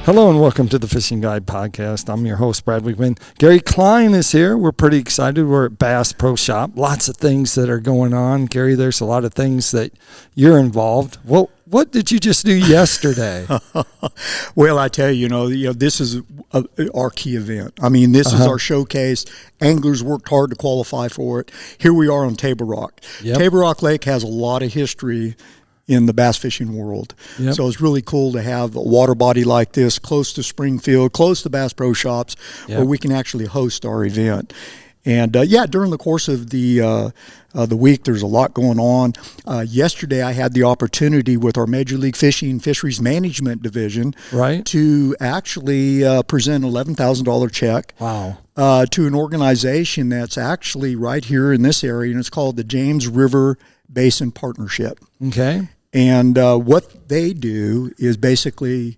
Hello and welcome to the Fishing Guide Podcast. I'm your host, Brad Wiegmann. Gary Klein is here. We're pretty excited. We're at Bass Pro Shop. Lots of things that are going on. Gary, there's a lot of things that you're involved. Well, what did you just do yesterday? Well, I tell you, this is our key event. I mean, this is our showcase. Anglers worked hard to qualify for it. Here we are on Table Rock. Yep. Table Rock Lake has a lot of history in the bass fishing world. Yep. So it's really cool to have a water body like this close to Springfield, close to Bass Pro Shops, where we can actually host our event. And during the course of the week, there's a lot going on. Yesterday, I had the opportunity with our Major League Fishing Fisheries Management Division to actually present an $11,000 check to an organization that's actually right here in this area, and it's called the James River Basin Partnership. Okay. And what they do is basically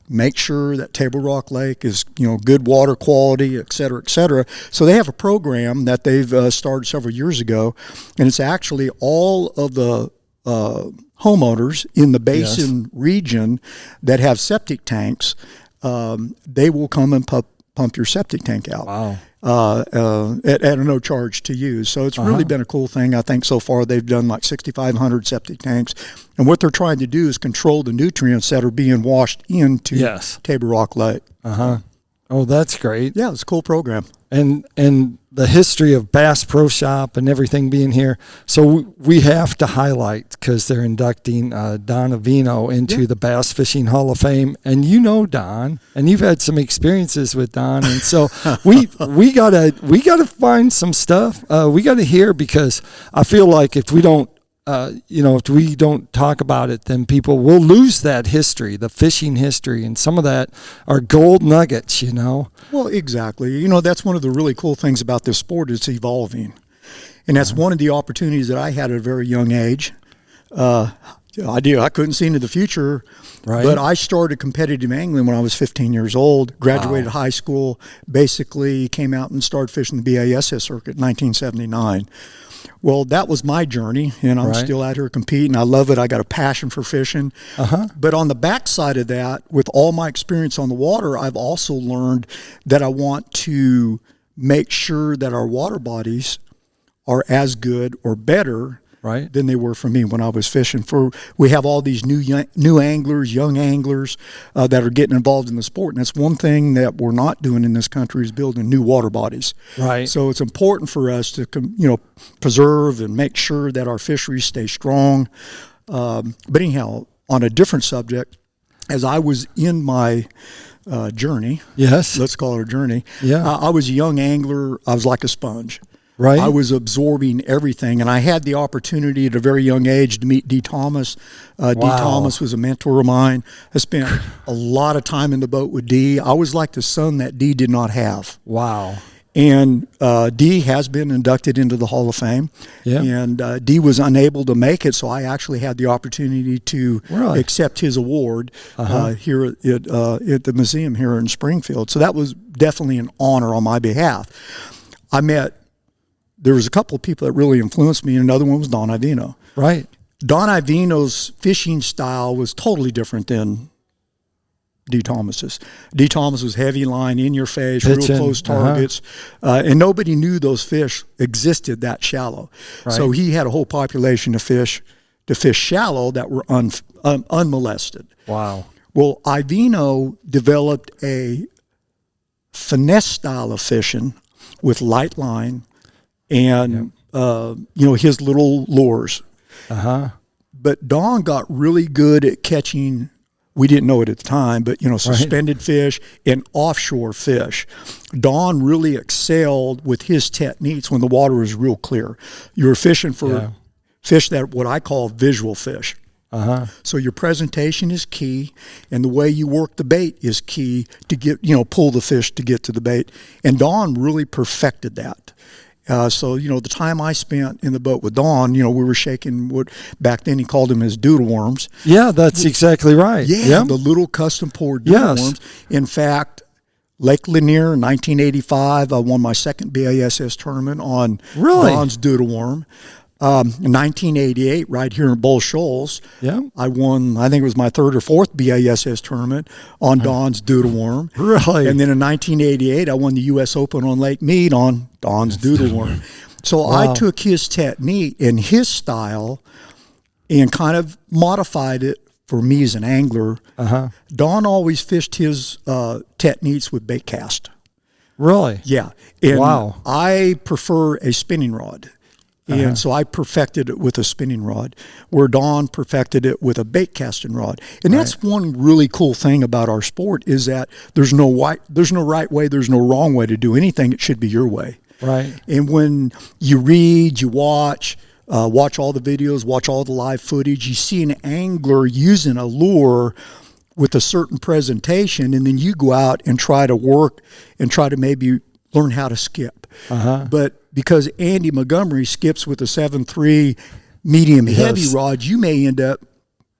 make sure that Table Rock Lake is, good water quality, et cetera, et cetera. So they have a program that they've started several years ago, and it's actually all of the homeowners in the basin region that have septic tanks. They will come and pump your septic tank out. Wow. At a no charge to use. So it's really been a cool thing. I think so far they've done like 6,500 septic tanks. And what they're trying to do is control the nutrients that are being washed into Table Rock Lake. Oh, that's great. Yeah, it's a cool program. And the history of Bass Pro Shop and everything being here. So we have to highlight, because they're inducting Don Iovino into the Bass Fishing Hall of Fame. And you know Don, and you've had some experiences with Don. And so we gotta find some stuff. We gotta hear, because I feel like if we don't if we don't talk about it, then people will lose that history, the fishing history, and some of that are gold nuggets, Well, exactly. That's one of the really cool things about this sport. It's evolving. And that's one of the opportunities that I had at a very young age. I couldn't see into the future, but I started competitive angling when I was 15 years old, graduated high school, basically came out and started fishing the BASS circuit in 1979. Well, that was my journey, and I'm still out here competing. I love it. I got a passion for fishing. But on the backside of that, with all my experience on the water, I've also learned that I want to make sure that our water bodies are as good or better than they were for me when I was fishing. We have all these new anglers, young anglers that are getting involved in the sport, and that's one thing that we're not doing in this country is building new water bodies. So it's important for us to preserve and make sure that our fisheries stay strong. But anyhow, on a different subject, as I was in my journey, let's call it a journey, I was a young angler. I was like a sponge. I was absorbing everything, and I had the opportunity at a very young age to meet Dee Thomas. Dee Thomas was a mentor of mine. I spent a lot of time in the boat with Dee. I was like the son that Dee did not have. And Dee has been inducted into the Hall of Fame, and Dee was unable to make it, so I actually had the opportunity to accept his award here at the museum here in Springfield. So that was definitely an honor on my behalf. There was a couple of people that really influenced me, and another one was Don Iovino. Don Iovino's fishing style was totally different than Dee Thomas's. Dee Thomas was heavy line, in your face, real close targets, and nobody knew those fish existed that shallow. So he had a whole population of fish shallow that were unmolested. Well, Iovino developed a finesse style of fishing with light line and his little lures. But Don got really good at catching, we didn't know it at the time, but suspended fish and offshore fish. Don really excelled with his techniques when the water was real clear. You were fishing for fish that what I call visual fish. So your presentation is key, and the way you work the bait is key to get, pull the fish to get to the bait. And Don really perfected that. So, the time I spent in the boat with Don, we were shaking what back then he called them his doodle worms. Yeah, that's exactly right. The little custom poured doodle worms. In fact, Lake Lanier in 1985, I won my second BASS tournament on Don's doodle worm. In 1988, right here in Bull Shoals, Yeah. I won, I think it was my third or fourth BASS tournament on Don's Doodle Worm. Really? And then in 1988, I won the U.S. Open on Lake Mead on Don's Doodle Worm. So Wow. I took his technique and his style and kind of modified it for me as an angler. Don always fished his techniques with bait cast. Really? Yeah. And Wow. I prefer a spinning rod. And so I perfected it with a spinning rod, where Don perfected it with a bait casting rod. And that's one really cool thing about our sport is that there's no right way, there's no wrong way to do anything. It should be your way. Right. And when you read, you watch all the videos, watch all the live footage, you see an angler using a lure with a certain presentation, and then you go out and try to work and try to maybe learn how to skip. But because Andy Montgomery skips with a 7.3 medium heavy rod, you may end up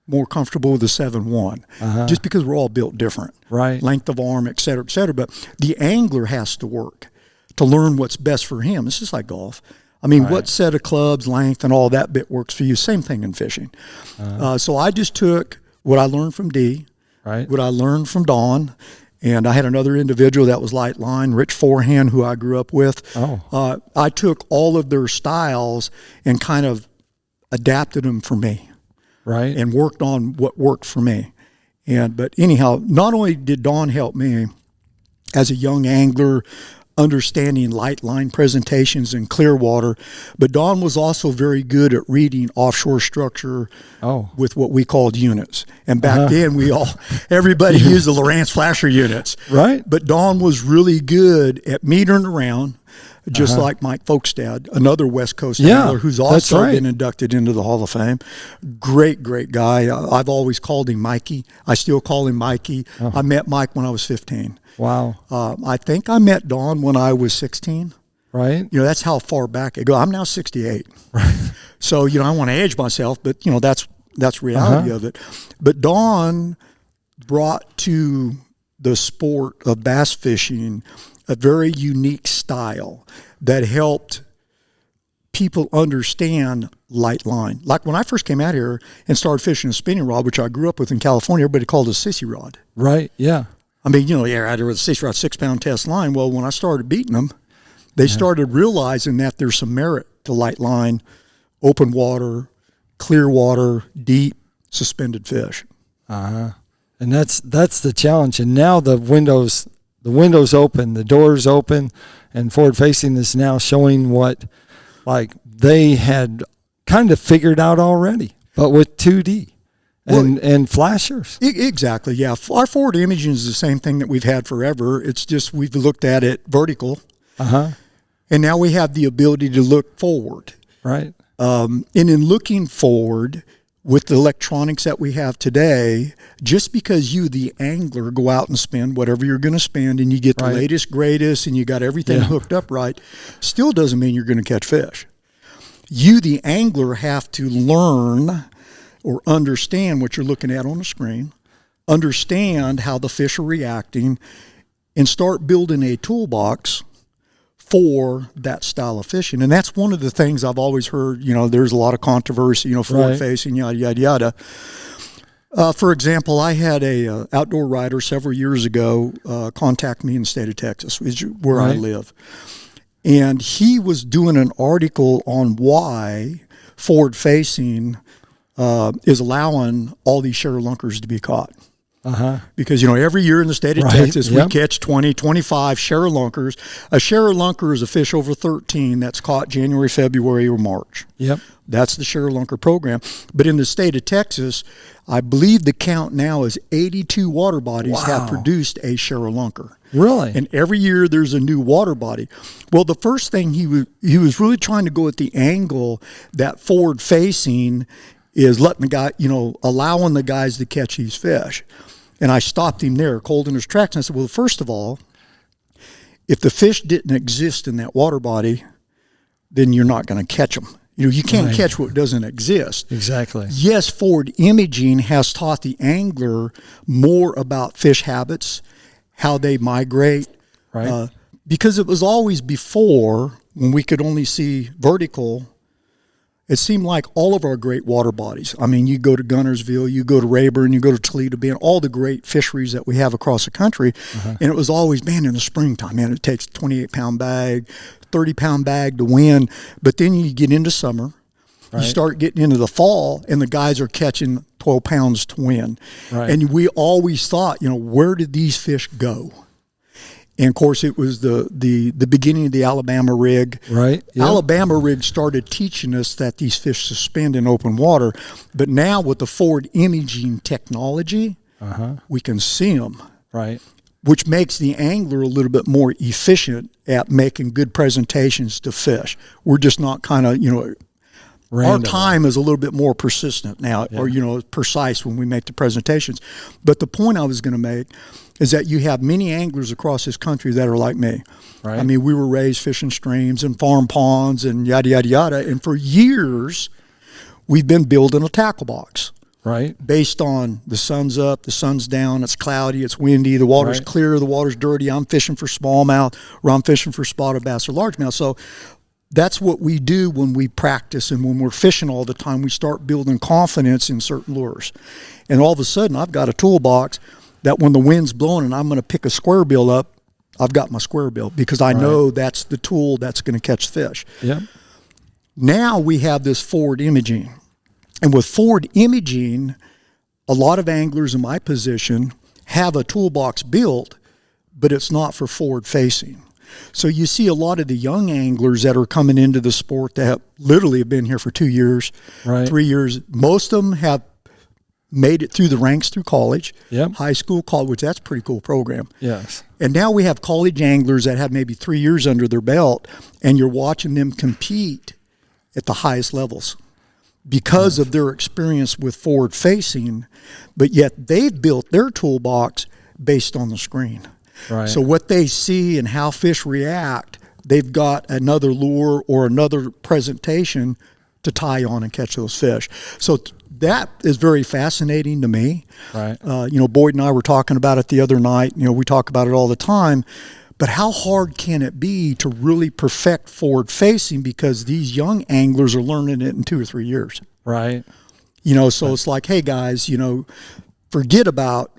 more comfortable with a 7.1, just because we're all built different. Right. Length of arm, et cetera, et cetera. But the angler has to work to learn what's best for him. It's just like golf. I mean, what set of clubs, length, and all that bit works for you. Same thing in fishing. So I just took what I learned from D, what I learned from Don, and I had another individual that was light line, Rich Forehand, who I grew up with. I took all of their styles and kind of adapted them for me. Right. And worked on what worked for me. But anyhow, not only did Don help me as a young angler, understanding light line presentations in clear water, but Don was also very good at reading offshore structure with what we called units. And back then everybody used the Lowrance flasher units. Right. But Don was really good at metering around, just like Mike Folkestad, another West Coast angler who's also been inducted into the Hall of Fame. Great guy. I've always called him Mikey. I still call him Mikey. I met Mike when I was 15. Wow. I think I met Don when I was 16. Right. You know, that's how far back I go. I'm now 68. Right. So, you know, I want to age myself, but, you know, that's reality of it. But Don brought to the sport of bass fishing a very unique style that helped people understand light line. Like when I first came out here and started fishing a spinning rod, which I grew up with in California, everybody called it a sissy rod. Right, yeah. I mean, you know, out there with a 6-rod, 6-pound test line. Well, when I started beating them, they started realizing that there's some merit to light line, open water, clear water, deep, suspended fish. And that's the challenge. And now the window's open, the door's open, and forward facing is now showing what like they had kind of figured out already, but with 2D. And flashers. Exactly, yeah. Our forward imaging is the same thing that we've had forever. It's just we've looked at it vertical. And now we have the ability to look forward. Right. And in looking forward, with the electronics that we have today, just because you, the angler, go out and spend whatever you're going to spend and you get the latest, greatest, and you got everything hooked up right, still doesn't mean you're going to catch fish. You, the angler, have to learn or understand what you're looking at on the screen, understand how the fish are reacting, and start building a toolbox for that style of fishing. And that's one of the things I've always heard, you know, there's a lot of controversy, you know, forward facing, yada, yada, yada. For example, I had a outdoor writer several years ago contact me in the state of Texas, which is where I live. And he was doing an article on why forward facing is allowing all these sherlunkers to be caught. Because, you know, every year in the state of Texas, we catch 20, 25 sherlunkers. A sherlunker is a fish over 13 that's caught January, February, or March. That's the sherlunker program. But in the state of Texas, I believe the count now is 82 water bodies have produced a sherlunker. Really? And every year there's a new water body. Well, the first thing he was really trying to go at the angle that forward facing is letting the guy, you know, allowing the guys to catch these fish. And I stopped him there, cold in his tracks, and I said, well, first of all, if the fish didn't exist in that water body, then you're not going to catch them. You know, you can't catch what doesn't exist. Exactly. Yes, forward imaging has taught the angler more about fish habits, how they migrate. Because it was always before, when we could only see vertical, it seemed like all of our great water bodies, I mean, you go to Gunnersville, you go to Rayburn, you go to Toledo Bend, all the great fisheries that we have across the country, and it was always, man, in the springtime, man, it takes a 28-pound bag, 30-pound bag to win, but then you get into summer, you start getting into the fall, and the guys are catching 12 pounds to win. And we always thought, where did these fish go? And, of course, it was the beginning of the Alabama rig. Alabama rig started teaching us that these fish suspend in open water. But now with the forward imaging technology, we can see them. Which makes the angler a little bit more efficient at making good presentations to fish. We're just not kind of, our time is a little bit more persistent now, or, precise when we make the presentations. But the point I was going to make is that you have many anglers across this country that are like me. I mean, we were raised fishing streams and farm ponds and yada, yada, yada. And for years, we've been building a tackle box. Based on the sun's up, the sun's down, it's cloudy, it's windy, the water's clear, the water's dirty, I'm fishing for smallmouth, or I'm fishing for spotted bass or largemouth. So that's what we do when we practice, and when we're fishing all the time, we start building confidence in certain lures. And all of a sudden, I've got a toolbox that when the wind's blowing and I'm going to pick a square bill up, I've got my square bill because I know that's the tool that's going to catch fish. Now we have this forward imaging. And with forward imaging, a lot of anglers in my position have a toolbox built, but it's not for forward facing. So you see a lot of the young anglers that are coming into the sport that literally have been here for 2 years, 3 years. Most of them have made it through the ranks through college, high school, college, which that's a pretty cool program. And now we have college anglers that have maybe 3 years under their belt, and you're watching them compete at the highest levels because of their experience with forward facing, but yet they've built their toolbox based on the screen. So what they see and how fish react, they've got another lure or another presentation to tie on and catch those fish. So that is very fascinating to me. Boyd and I were talking about it the other night. We talk about it all the time. But how hard can it be to really perfect forward facing, because these young anglers are learning it in 2 or 3 years. So it's like, hey guys, forget about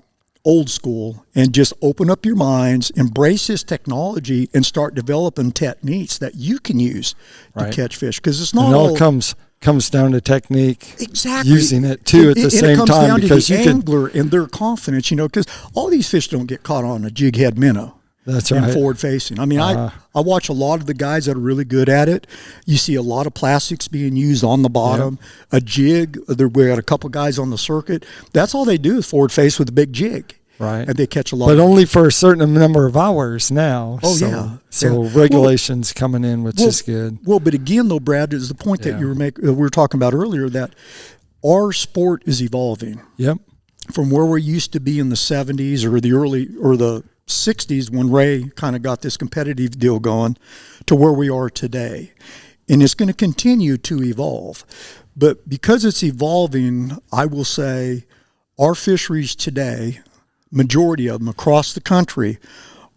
old school and just open up your minds, embrace this technology, and start developing techniques that you can use to catch fish. Because it's not all comes down to technique. Using it too at the it same comes time, down because to the angler and their confidence. Because all these fish don't get caught on a jig head minnow. That's and forward facing. I mean, I watch a lot of the guys that are really good at it. You see a lot of plastics being used on the bottom. A jig, we got a couple guys on the circuit. That's all they do is forward face with a big jig. And they catch a lot. But only for a certain number of hours now. So regulations coming in, which is good. Well, but again, though, Brad, is the point that we were talking about earlier, that our sport is evolving. From where we used to be in the 70s or the 60s when Ray kind of got this competitive deal going, to where we are today. And it's going to continue to evolve. But because it's evolving, I will say our fisheries today, majority of them across the country,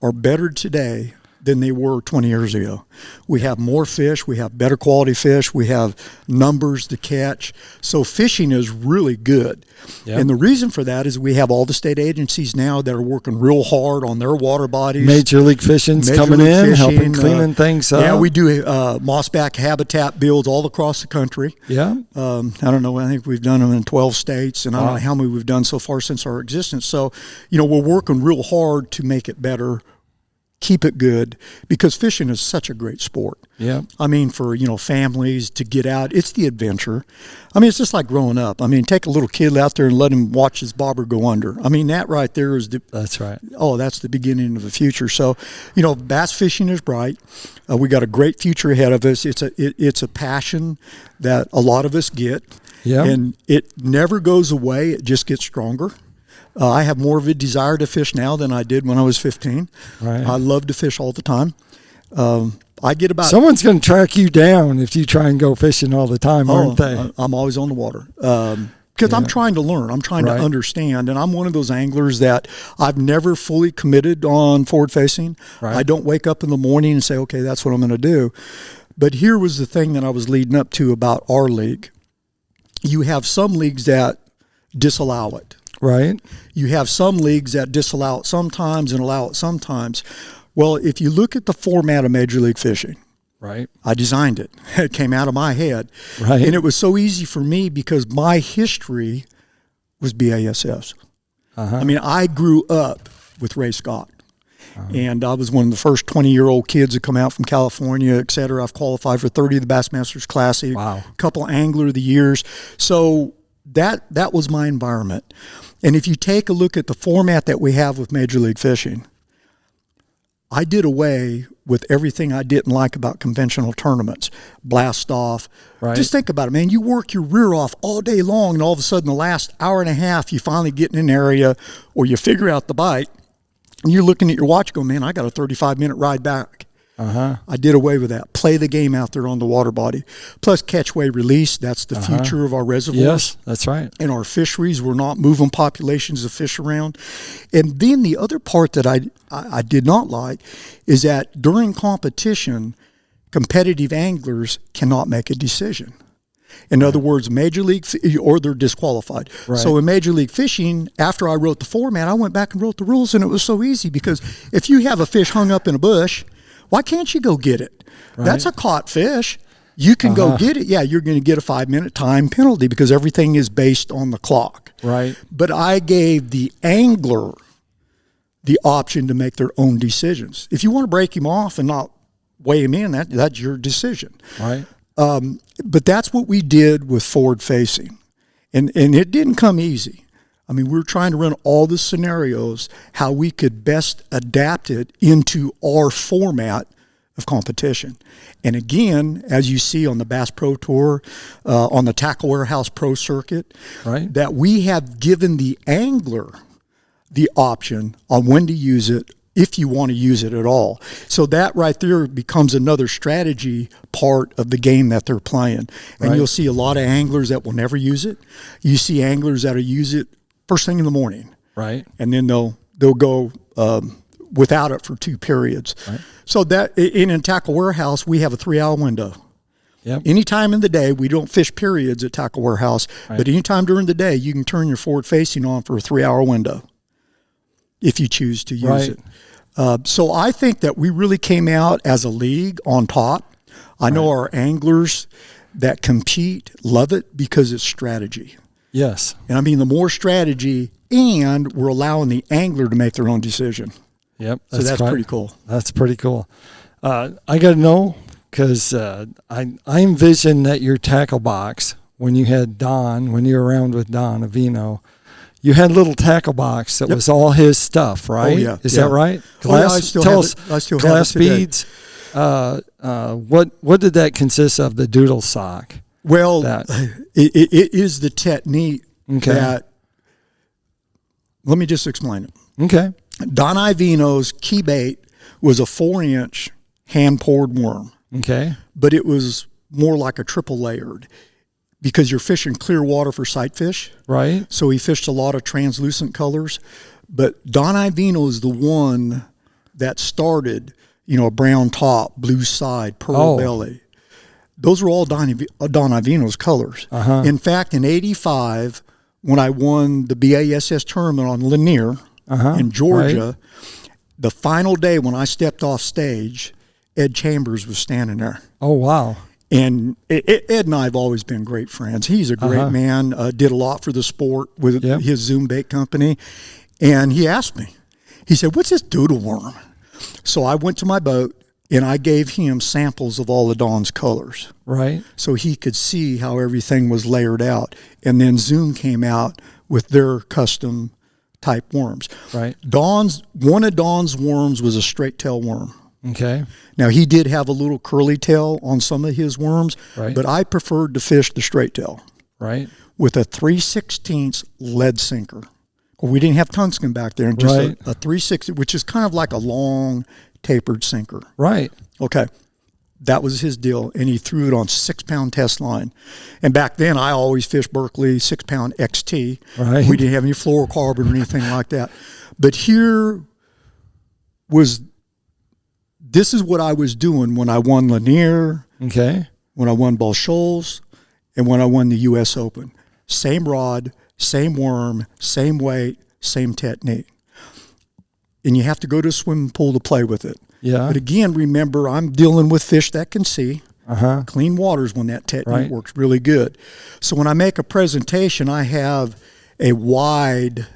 are better today than they were 20 years ago. We have more fish, we have better quality fish, we have numbers to catch. So fishing is really good. And the reason for that is we have all the state agencies now that are working real hard on their water bodies. Major League Fishing's coming in, helping cleaning things up. Yeah, we do mossback habitat builds all across the country. I don't know, I think we've done them in 12 states, and I don't know how many we've done so far since our existence. So, we're working real hard to make it better, keep it good, because fishing is such a great sport. I mean, for, families to get out, it's the adventure. I mean, it's just like growing up. I mean, take a little kid out there and let him watch his bobber go under. I mean, that right there is that's the beginning of the future. So, bass fishing is bright. We got a great future ahead of us. It's a passion that a lot of us get. And it never goes away. It just gets stronger. I have more of a desire to fish now than I did when I was 15. I love to fish all the time. I get about... Someone's going to track you down if you try and go fishing all the time, aren't they? I'm always on the water. Because I'm trying to learn. I'm trying to understand. And I'm one of those anglers that I've never fully committed on forward facing. I don't wake up in the morning and say, okay, that's what I'm going to do. But here was the thing that I was leading up to about our league. You have some leagues that disallow it. Right. You have some leagues that disallow it sometimes and allow it sometimes. Well, if you look at the format of Major League Fishing, right, I designed it. It came out of my head. Right. And it was so easy for me because my history was BASS. I mean, I grew up with Ray Scott. And I was one of the first 20-year-old kids to come out from California, et cetera. I've qualified for 30 of the Bassmasters Classic, Wow. a couple Angler of the Years. So that was my environment. And if you take a look at the format that we have with Major League Fishing, I did away with everything I didn't like about conventional tournaments. Blast off. Right. Just think about it, man. You work your rear off all day long, and all of a sudden the last hour and a half, you finally get in an area or you figure out the bite, and you're looking at your watch going, man, I got a 35-minute ride back. I did away with that. Play the game out there on the water body. Plus catch, weigh, release. That's the future of our reservoirs. Yes, that's right. And our fisheries. We're not moving populations of fish around. And then the other part that I did not like is that during competition, competitive anglers cannot make a decision. In other words, Major League, or they're disqualified. Right. So in Major League Fishing, after I wrote the format, I went back and wrote the rules, and it was so easy because if you have a fish hung up in a bush, why can't you go get it? Right. That's a caught fish. You can go get it. Yeah, you're going to get a 5-minute time penalty because everything is based on the clock. Right. But I gave the angler the option to make their own decisions. If you want to break him off and not weigh him in, that's your decision. Right. But that's what we did with forward facing. And it didn't come easy. I mean, we were trying to run all the scenarios, how we could best adapt it into our format of competition. And again, as you see on the Bass Pro Tour, on the Tackle Warehouse Pro Circuit, Right. that we have given the angler the option on when to use it, if you want to use it at all. So that right there becomes another strategy part of the game that they're playing. And Right. you'll see a lot of anglers that will never use it. You see anglers that'll use it first thing in the morning. Right. And then they'll go without it for 2 periods. Right. So that in Tackle Warehouse, we have a 3-hour window. Yep. Any time in the day, we don't fish periods at Tackle Warehouse, Right. but anytime during the day, you can turn your forward facing on for a 3-hour window if you choose to use Right. it. So I think that we really came out as a league on top. I know our anglers that compete love it because it's strategy. Yes. And I mean, the more strategy, and we're allowing the angler to make their own decision. Yep. So that's quite- pretty cool. That's pretty cool. I got to know because I envision that your tackle box, when you had Don, when you were around with Don Iovino, you had a little tackle box that was all his stuff, right? Oh, yeah. Is that right? Glass, I still tell have us, it. I still glass have it today. beads. What did that consist of, the doodle sock? Well, That. it is the technique Okay. that, let me just explain it. Okay. Don Iovino's key bait was a 4-inch hand-poured worm, Okay. but it was more like a triple layered because you're fishing clear water for sight fish. Right. So he fished a lot of translucent colors. But Don Iovino is the one that started, a brown top, blue side, pearl belly. Those were all Don Iovino's colors. In fact, in '85, when I won the BASS tournament on Lanier in Georgia, the final day when I stepped off stage, Ed Chambers was standing there. Oh, wow. And Ed and I have always been great friends. He's a great man, did a lot for the sport with his Zoom bait company. And he asked me, he said, "What's this doodle worm?" So I went to my boat and I gave him samples of all of Don's colors. Right. So he could see how everything was layered out. And then Zoom came out with their custom type worms. Right. One of Don's worms was a straight tail worm. Okay. Now, he did have a little curly tail on some of his worms, Right. but I preferred to fish the straight tail Right. with a 3/16 lead sinker. Well, we didn't have tungsten back there, and just Right. a 3/16, which is kind of like a long tapered sinker. Right. Okay. That was his deal, and he threw it on 6-pound test line. And back then, I always fished Berkeley 6-pound XT. Right. We didn't have any fluorocarbon or anything like that. But this is what I was doing when I won Lanier, Okay. when I won both shoals, and when I won the U.S. Open. Same rod, same worm, same weight, same technique. And you have to go to a swimming pool to play with it. Yeah. But again, remember, I'm dealing with fish that can see. Clean waters when that technique works really good. So when I make a presentation, I have a wide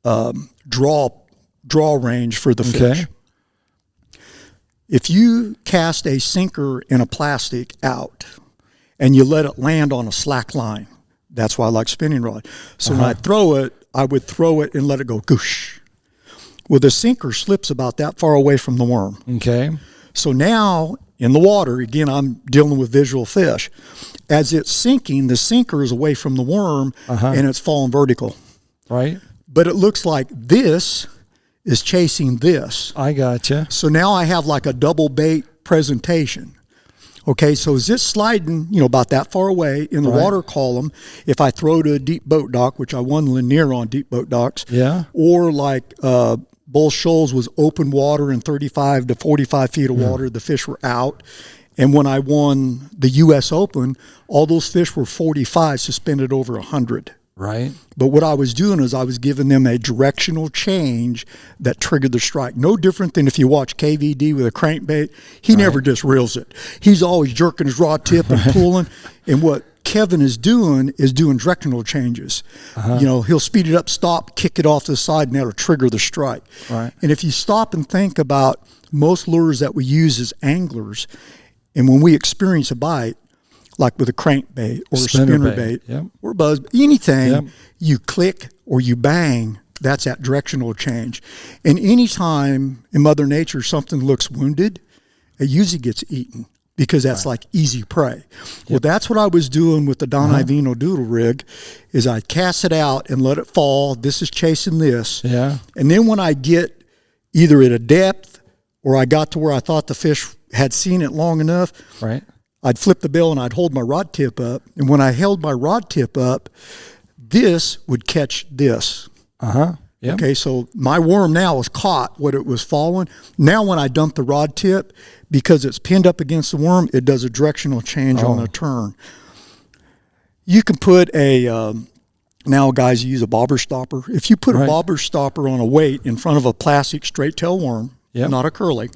draw range for the fish. If you cast a sinker in a plastic out and you let it land on a slack line, that's why I like spinning rod. So when I throw it, I would throw it and let it go goosh. Well, the sinker slips about that far away from the worm. Okay. So now in the water, again, I'm dealing with visual fish. As it's sinking, the sinker is away from the worm and it's falling vertical. Right. But it looks like this is chasing this. I gotcha. So now I have like a double bait presentation. Okay, so is this sliding, about that far away in the water column? If I throw to a deep boat dock, which I won linear on deep boat docks, or like Bull Shoals was open water in 35 to 45 feet of water, the fish were out. And when I won the U.S. Open, all those fish were 45 suspended over 100. Right. But what I was doing is I was giving them a directional change that triggered the strike. No different than if you watch KVD with a crankbait. He never just reels it. He's always jerking his rod tip and pulling. And what Kevin is doing directional changes. He'll speed it up, stop, kick it off to the side, and that'll trigger the strike. Right. And if you stop and think about most lures that we use as anglers, and when we experience a bite, like with a crankbait or a spinnerbait or buzz, anything, you click or you bang, that's that directional change. And anytime in Mother Nature something looks wounded, it usually gets eaten because that's like easy prey. Well, that's what I was doing with the Don Iovino doodle rig, is I'd cast it out and let it fall. This is chasing this. Yeah. And then when I get either at a depth or I got to where I thought the fish had seen it long enough, I'd flip the bill and I'd hold my rod tip up. And when I held my rod tip up, this would catch this. Okay, so my worm now was caught what it was following. Now when I dump the rod tip, because it's pinned up against the worm, it does a directional change on a turn. You can put now guys use a bobber stopper. If you put a bobber stopper on a weight in front of a plastic straight tail worm, not a curly,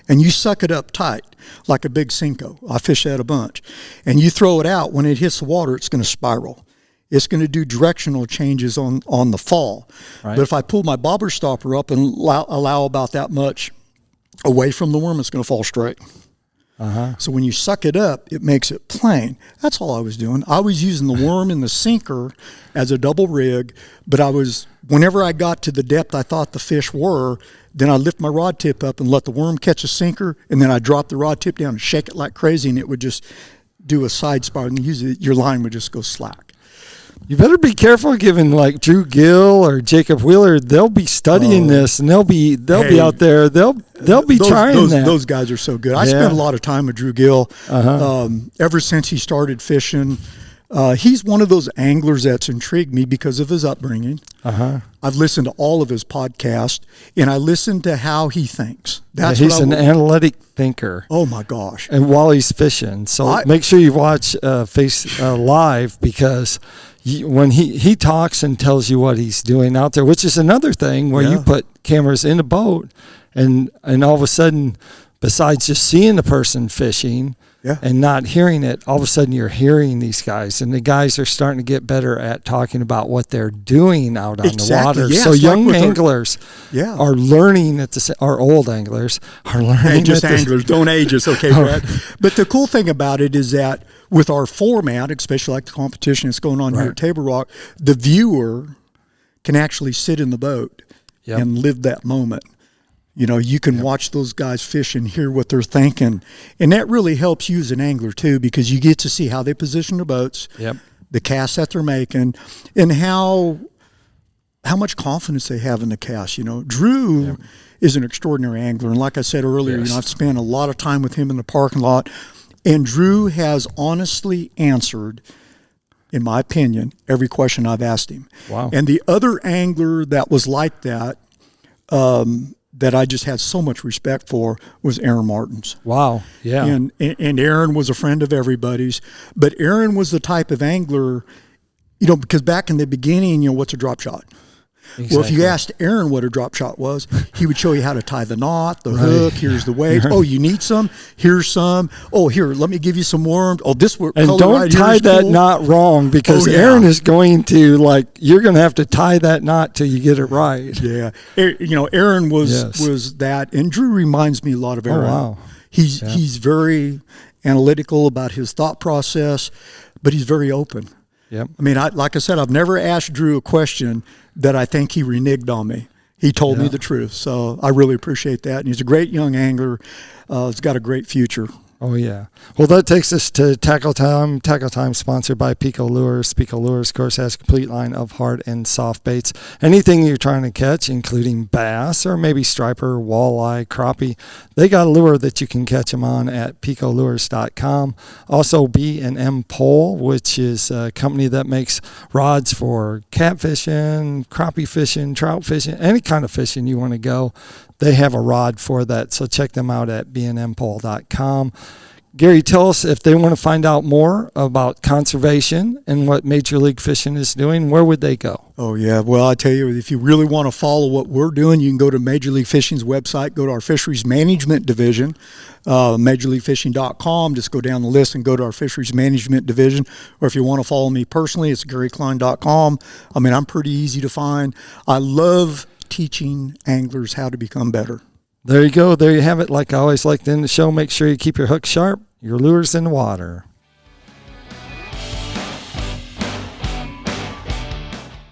and you suck it up tight like a big Cinco. I fish that a bunch. And you throw it out, when it hits the water, it's going to spiral. It's going to do directional changes on the fall. But if I pull my bobber stopper up and allow about that much away from the worm, it's going to fall straight. So when you suck it up, it makes it plain. That's all I was doing. I was using the worm and the sinker as a double rig, but whenever I got to the depth I thought the fish were, then I lift my rod tip up and let the worm catch a sinker, and then I drop the rod tip down and shake it like crazy, and it would just do a side spiral, and usually your line would just go slack. You better be careful giving like Drew Gill or Jacob Wheeler. They'll be studying this, and they'll be out there. They'll be trying that. Those guys are so good. I spent a lot of time with Drew Gill ever since he started fishing. He's one of those anglers that's intrigued me because of his upbringing. I've listened to all of his podcasts, and I listen to how he thinks. He's an analytic thinker. Oh my gosh! And while he's fishing, so make sure you watch live, because when he talks and tells you what he's doing out there, which is another thing where you put cameras in a boat, and all of a sudden, besides just seeing the person fishing and not hearing it, all of a sudden you're hearing these guys, and the guys are starting to get better at talking about what they're doing out on the water. Yeah, so young anglers are learning our old anglers are learning. Hey, just anglers, don't age us, okay, Brad? But the cool thing about it is that with our format, especially like the competition that's going on here at Table Rock, the viewer can actually sit in the boat and live that moment. You can watch those guys fish and hear what they're thinking. And that really helps you as an angler, too, because you get to see how they position their boats, the casts that they're making, and how much confidence they have in the cast. Drew is an extraordinary angler. And like I said earlier, I've spent a lot of time with him in the parking lot. And Drew has honestly answered, in my opinion, every question I've asked him. Wow. And the other angler that was like that, that I just had so much respect for was Aaron Martin's. Wow. Yeah. And Aaron was a friend of everybody's, but Aaron was the type of angler, because back in the beginning, what's a drop shot? Exactly. Well, if you asked Aaron what a drop shot was, he would show you how to tie the knot, the hook, here's the weight. Oh, you need some? Here's some. Oh, here, let me give you some worms. Oh, this color and don't right tie that cool. knot wrong, because Aaron is going to, you're going to have to tie that knot till you get it right. Yeah. Aaron was that. And Drew reminds me a lot of Aaron. Oh, wow. He's very analytical about his thought process, but he's very open. Yep. I mean, like I said, I've never asked Drew a question that I think he reneged on me. He told me the truth. So I really appreciate that. And he's a great young angler. He's got a great future. Oh, yeah. Well, that takes us to Tackle Time. Tackle Time sponsored by PICO Lures. PICO Lures, of course, has a complete line of hard and soft baits. Anything you're trying to catch, including bass or maybe striper, walleye, crappie, they got a lure that you can catch them on at picolures.com. Also, B&M Pole, which is a company that makes rods for catfishing, crappie fishing, trout fishing, any kind of fishing you want to go. They have a rod for that, so check them out at bnmpole.com. Gary, tell us, if they want to find out more about conservation and what Major League Fishing is doing, where would they go? Oh, yeah. Well, I tell you, if you really want to follow what we're doing, you can go to Major League Fishing's website, go to our fisheries management division, majorleaguefishing.com. Just go down the list and go to our fisheries management division. Or if you want to follow me personally, it's GaryKlein.com. I mean, I'm pretty easy to find. I love teaching anglers how to become better. There you go. There you have it. Like I always like to end the show, make sure you keep your hook sharp, your lures in the water.